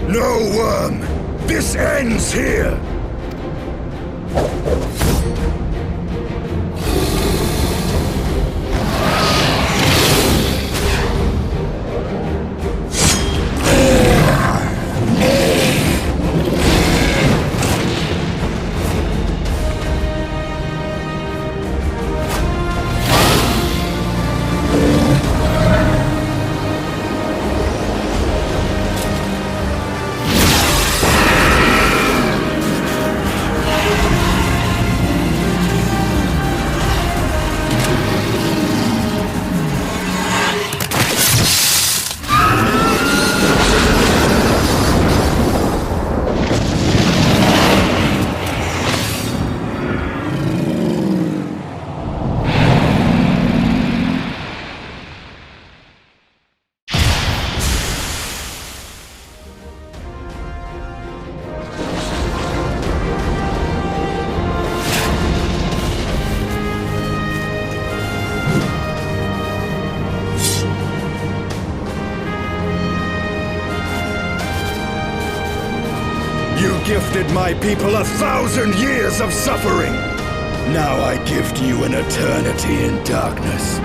No, worm! This ends here! You gifted my people 1,000 years of suffering! Now I gift you an eternity in darkness.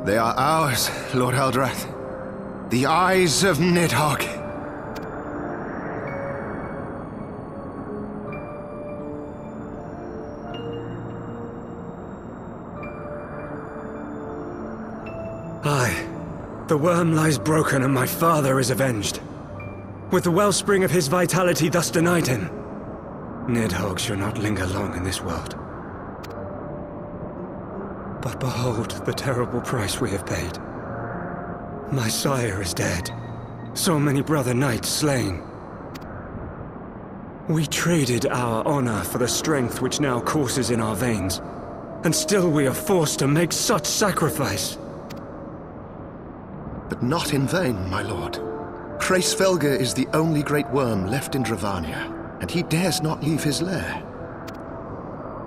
They are ours, Lord Eldrath. The eyes of Nidhogg. Aye. The worm lies broken and my father is avenged. With the wellspring of his vitality thus denied him, Nidhogg shall not linger long in this world. But behold the terrible price we have paid. My sire is dead. So many brother knights slain. We traded our honor for the strength which now courses in our veins. And still we are forced to make such sacrifice. But not in vain, my lord. Hraesvelgr is the only great worm left in Dravania, and he dares not leave his lair.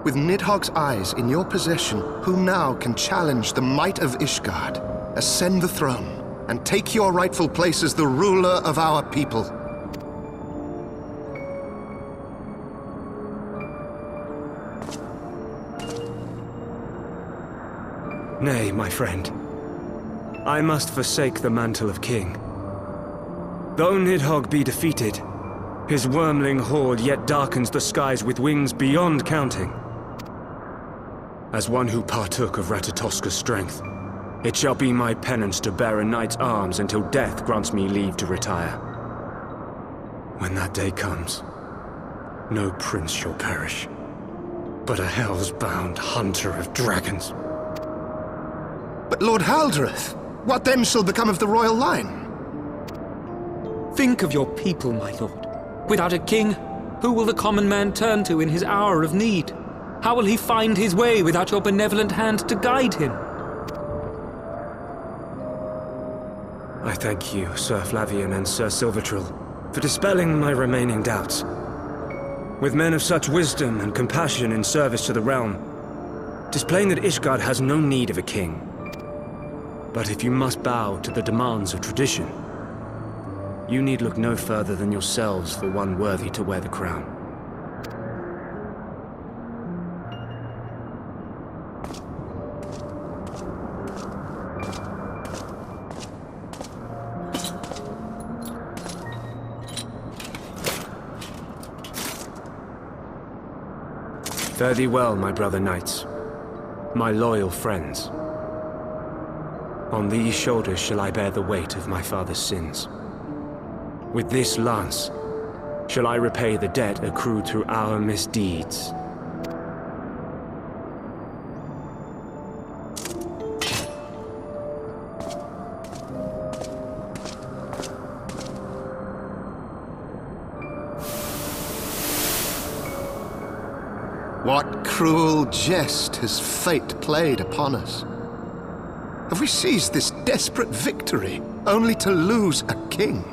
With Nidhogg's eyes in your possession, who now can challenge the might of Ishgard, ascend the throne, and take your rightful place as the ruler of our people? Nay, my friend. I must forsake the mantle of king. Though Nidhogg be defeated, his wormling horde yet darkens the skies with wings beyond counting. As one who partook of Ratatoska's strength, it shall be my penance to bear a knight's arms until death grants me leave to retire. When that day comes, no prince shall perish, but a hell's-bound hunter of dragons. But Lord Haldreth, what then shall become of the royal line? Think of your people, my lord. Without a king, Who will the common man turn to in his hour of need? How will he find his way without your benevolent hand to guide him? I thank you, Sir Flavian and Sir Silvertrill, for dispelling my remaining doubts. With men of such wisdom and compassion in service to the realm, 'tis plain that Ishgard has no need of a king. But if you must bow to the demands of tradition, you need look no further than yourselves for one worthy to wear the crown. Fare thee well, my brother knights, my loyal friends. On these shoulders shall I bear the weight of my father's sins. With this lance shall I repay the debt accrued through our misdeeds. What cruel jest has fate played upon us? Have we seized this desperate victory only to lose a king?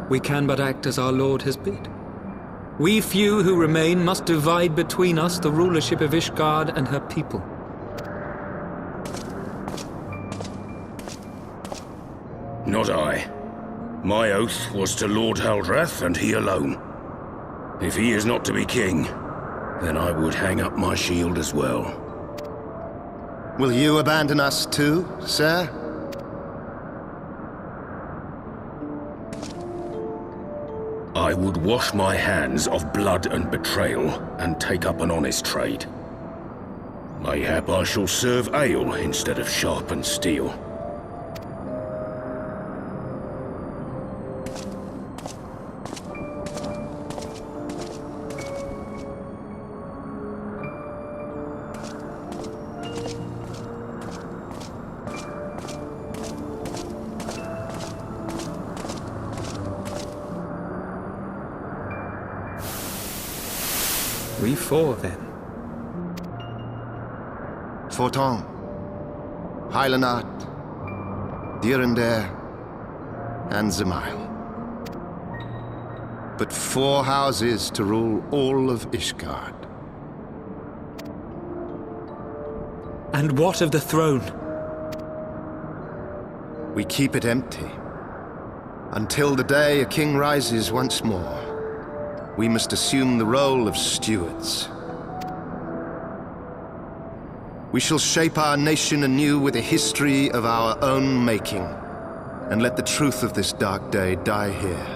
We can but act as our Lord has bid. We few who remain must divide between us the rulership of Ishgard and her people. Not I. My oath was to Lord Haldrath and he alone. If he is not to be king, then I would hang up my shield as well. Will you abandon us too, sir? I would wash my hands of blood and betrayal and take up an honest trade. Mayhap I shall serve ale instead of sharpened steel. We four, then. Forton, Heilenat, Dyrendare, and Zemail. But 4 houses to rule all of Ishgard. And what of the throne? We keep it empty. Until the day a king rises once more, we must assume the role of stewards. We shall shape our nation anew with a history of our own making, and let the truth of this dark day die here,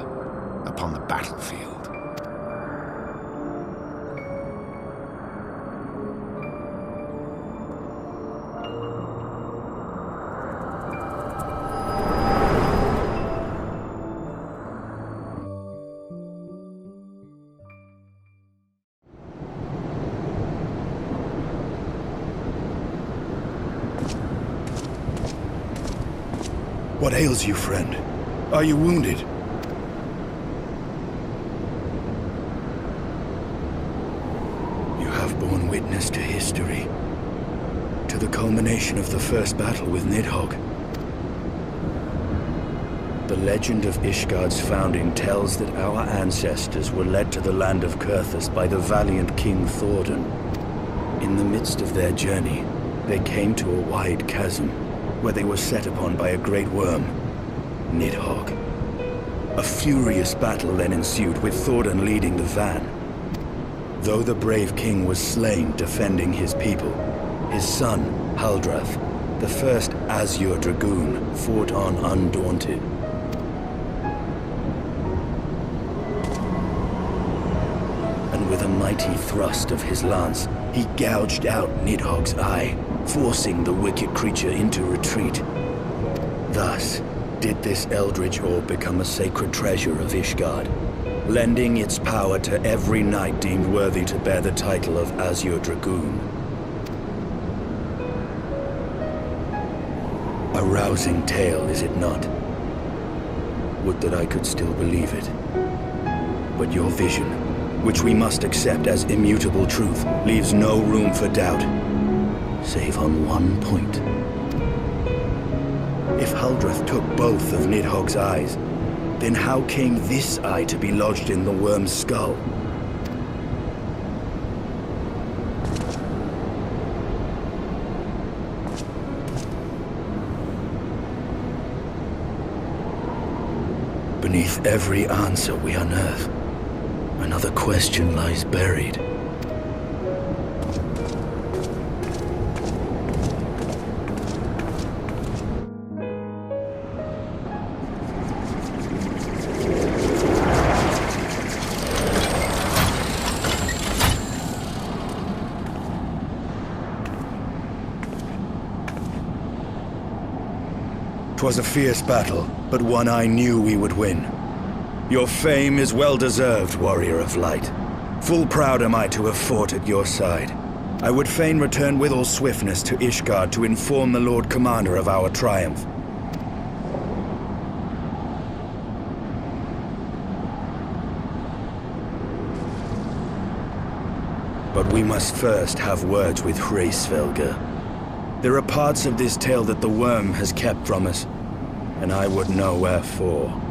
upon the battlefield. What ails you, friend? Are you wounded? You have borne witness to history, to the culmination of the first battle with Nidhogg. The legend of Ishgard's founding tells that our ancestors were led to the land of Kurthus by the valiant King Thordan. In the midst of their journey, they came to a wide chasm, where they were set upon by a great worm, Nidhogg. A furious battle then ensued, with Thordan leading the van. Though the brave king was slain defending his people, his son, Haldrath, the first Azure Dragoon, fought on undaunted. And with a mighty thrust of his lance, he gouged out Nidhogg's eye, forcing the wicked creature into retreat. Thus did this eldritch orb become a sacred treasure of Ishgard, lending its power to every knight deemed worthy to bear the title of Azure Dragoon. A rousing tale, is it not? Would that I could still believe it. But your vision, which we must accept as immutable truth, leaves no room for doubt, save on one point. If Huldreth took both of Nidhogg's eyes, then how came this eye to be lodged in the worm's skull? Beneath every answer we unearth, another question lies buried. 'Twas a fierce battle, but one I knew we would win. Your fame is well-deserved, warrior of light. Full proud am I to have fought at your side. I would fain return with all swiftness to Ishgard to inform the Lord Commander of our triumph. But we must first have words with Hraesvelgr. There are parts of this tale that the worm has kept from us, and I would know wherefore.